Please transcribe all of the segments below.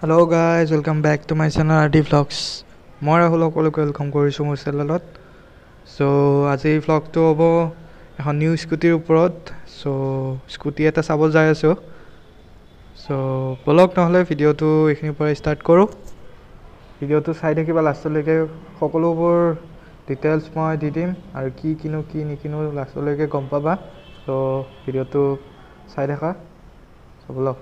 Hello guys, welcome back to my channel RD Vlogs. মই ৰাহুল সকলোকে welcome কৰিছোঁ মোৰ চেনেলত। সো আজি ভ্লগটো হ'ব এখন নিউ স্কুটিৰ ওপৰত। সো স্কুটি এটা চাব যাই আছোঁ। সো ব্লগ নহ'লে ভিডিঅ'টো এইখিনিৰ পৰা ষ্টাৰ্ট কৰোঁ। ভিডিঅ'টো চাই থাকিবা লাষ্টলৈকে, সকলোবোৰ ডিটেইলছ মই দি দিম আৰু কি কিনো কি নিকিনো লাষ্টলৈকে গম পাবা। সো ভিডিঅ'টো চাই থাকা। সো ব্লগ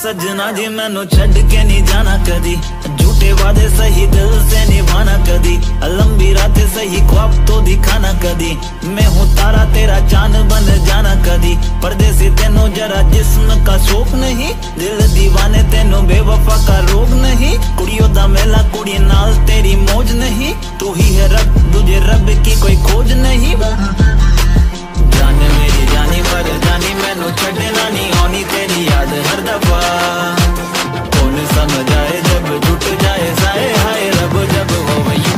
सजना जी मैनू छड़ के नहीं जाना कदी, झूठे वादे सही दिल से निभाना कदी, लंबी रातें सही ख्वाब तो दिखाना कदी, मैं हूँ तारा तेरा चांद बन जाना कदी, परदेसी तेनों जरा जिस्म का शौक नहीं, दिल दीवाने तेनों बेवफा का रोग नहीं, कुड़ियों दा मेला कुड़ी नाल तेरी मौज नहीं, तू ही है रब तुझे रब की कोई खोज नहीं। जाने मेरी जानी पर जानी मैनू छड़ना नहीं आनी तेरी याद हर दफा, कौन समझ आए जब टूट जाए साए हाय रब जब हो वही।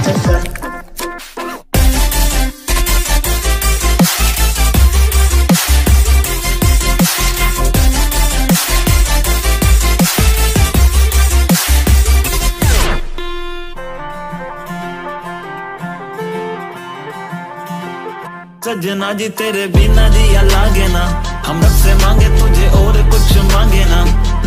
सजना जी तेरे बिना दिया लागे ना, हम रब से मांगे तुझे और कुछ मांगे ना,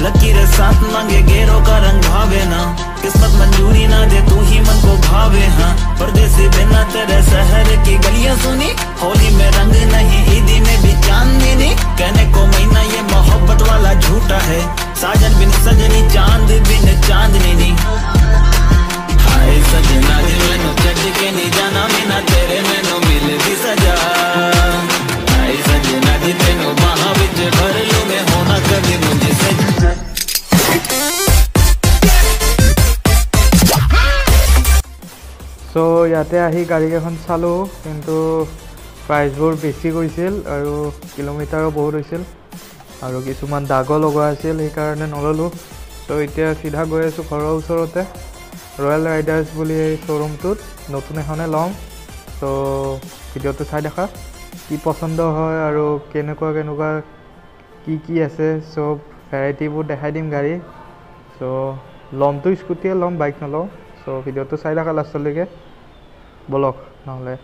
लकीरें साथ मांगे गेरों का रंग भावे ना, किस्मत मंजूरी ना दे तू ही मन को भावे। हाँ परदेसी बिना तेरे शहर की गलियां सुनी, होली में रंग नहीं ईदी में भी चांदनी नहीं, कहने को महीना ये मोहब्बत वाला झूठा है, साजन बिन सजनी चांद बिन चांदनी नहीं। हाय सजना जी मैनू छड़ के नहीं जाना, बिना तेरे मैनू मिल भी सजा, हाय सजना जी तेनू बाहां विच भर लूं मैं होना कभी मुझे से। সো ইয়াতে আহি গাড়ীকেইখন চালোঁ, কিন্তু প্ৰাইচবোৰ বেছি গৈছিল আৰু কিলোমিটাৰো বহুত হৈছিল আৰু কিছুমান দাগো লগোৱা আছিল, সেইকাৰণে নল'লোঁ। সো এতিয়া চিধা গৈ আছোঁ ঘৰৰ ওচৰতে ৰয়েল ৰাইডাৰ্ছ বুলি এই শ্ব'ৰুমটোত, নতুন এখনে ল'ম। সো ভিডিঅ'টো চাই দেখা কি পচন্দ হয় আৰু কেনেকুৱা কি আছে চব ভেৰাইটিবোৰ দেখাই দিম গাড়ী। সো ল'মটো স্কুটিয়ে ল'ম, বাইক নলওঁ। সো ভিডিঅ'টো চাই থকা লাষ্টলৈকে, বলক নহ'লে।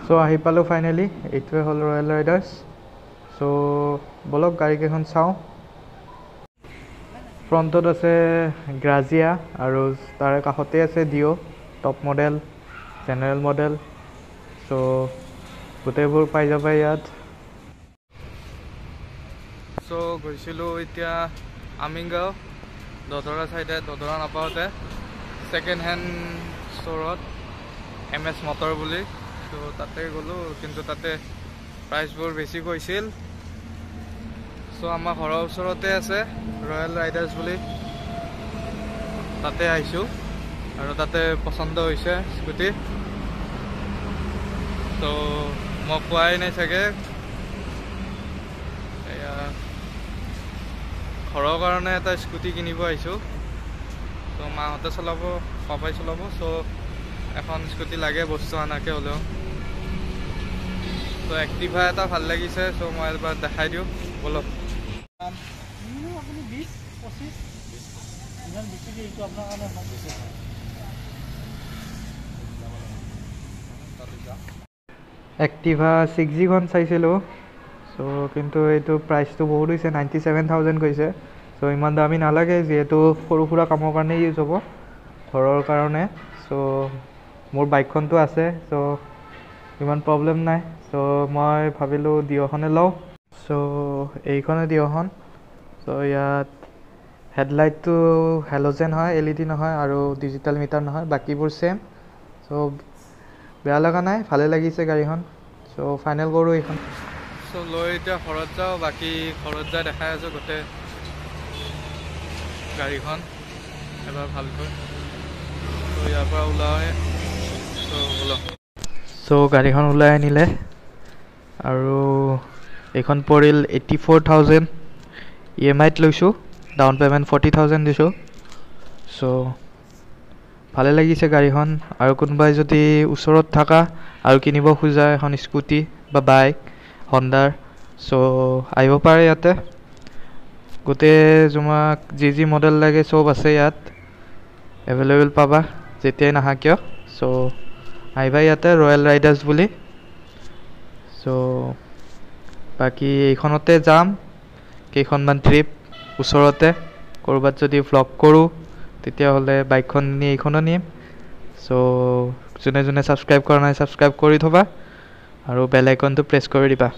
সো আহি পালোঁ ফাইনেলি, এইটোৱে হ'ল ৰয়েল ৰাইডাৰ্ছ। সো বলক গাড়ীকেইখন চাওঁ। ফ্ৰণ্টত আছে গ্ৰাজিয়া আৰু তাৰে কাষতে আছে Dio' top model, general model. So গোটেইবোৰ পাই যাবা ইয়াত। সো গৈছিলোঁ এতিয়া আমিনগাঁও, দদৰা চাইডে, দদৰা নাপাওঁতে ছেকেণ্ড হেণ্ড ষ্ট'ৰত MS মটৰ বুলি। তো তাতে গ'লোঁ, কিন্তু তাতে প্ৰাইচবোৰ বেছি কৈছিল। সো আমাৰ ঘৰৰ ওচৰতে আছে ৰয়েল ৰাইডাৰ্ছ বুলি, তাতে আহিছোঁ আৰু তাতে পচন্দ হৈছে স্কুটি। তো মই কোৱাই নাই চাগে, এয়া ঘৰৰ কাৰণে এটা স্কুটি কিনিব আহিছোঁ। তো মাহঁতে চলাব, পাপাই চলাব। সো এখন স্কুটি লাগে বস্তু আনাকে হ'লেও। তো এক্টিভা এটা ভাল লাগিছে, সো মই এবাৰ দেখাই দিওঁ, বলক। এক্টিভা 6Gখন চাইছিলোঁ। সো কিন্তু এইটো প্ৰাইচটো বহুত হৈছে, 97,000 কৈছে। সো ইমান দামী নালাগে, যিহেতু সৰু সুৰা কামৰ কাৰণে ইউজ হ'ব, ঘৰৰ কাৰণে। সো মোৰ বাইকখনটো আছে, সো ইমান প্ৰব্লেম নাই। সো মই ভাবিলোঁ ডিঅ'খনে লওঁ। সো এইখনে ডিঅ'খন। সো ইয়াত হেডলাইটটো হেল'জেন হয়, LED নহয় আৰু ডিজিটেল মিটাৰ নহয়, বাকীবোৰ ছেম। সো বেয়া লগা নাই, ভালে লাগিছে গাড়ীখন। সো ফাইনেল কৰোঁ এইখন। সো লৈ এতিয়া ঘৰত যাওঁ, বাকী ঘৰত যাই দেখাই আছোঁ গোটেই গাড়ীখন এবাৰ ভালকৈ। সো ইয়াৰ পৰা ওলাওঁৱে। সো গাড়ীখন ওলাই আনিলে আৰু এইখন পৰিল 84,000 EMI ত লৈছোঁ ডাউন পে'মেণ্ট 40,000 দিছোঁ চ' ভালে লাগিছে গাড়ীখন আৰু কোনোবাই যদি ওচৰত থাকা আৰু কিনিব খোজা এখন স্কুটি বা বাইক হণ্ডাৰ চ' আহিব পাৰে ইয়াতে গোটেই তোমাক যি মডেল লাগে চব আছে ইয়াত এভেইলেবল পাবা যেতিয়াই নাহা কিয় চ' আহিবা ইয়াতে ৰয়েল ৰাইডাৰ্ছ বুলি চ' বাকী এইখনতে যাম কেইখনমান ট্ৰিপ ওচৰতে ক'ৰবাত যদি ভ্লগ কৰোঁ তেতিয়াহ'লে বাইকখন নি এইখনো নিম চ' যোনে ছাবস্ক্ৰাইব কৰা নাই ছাবস্ক্ৰাইব কৰি থ'বা আৰু বেল আইকনটো প্ৰেছ কৰি দিবা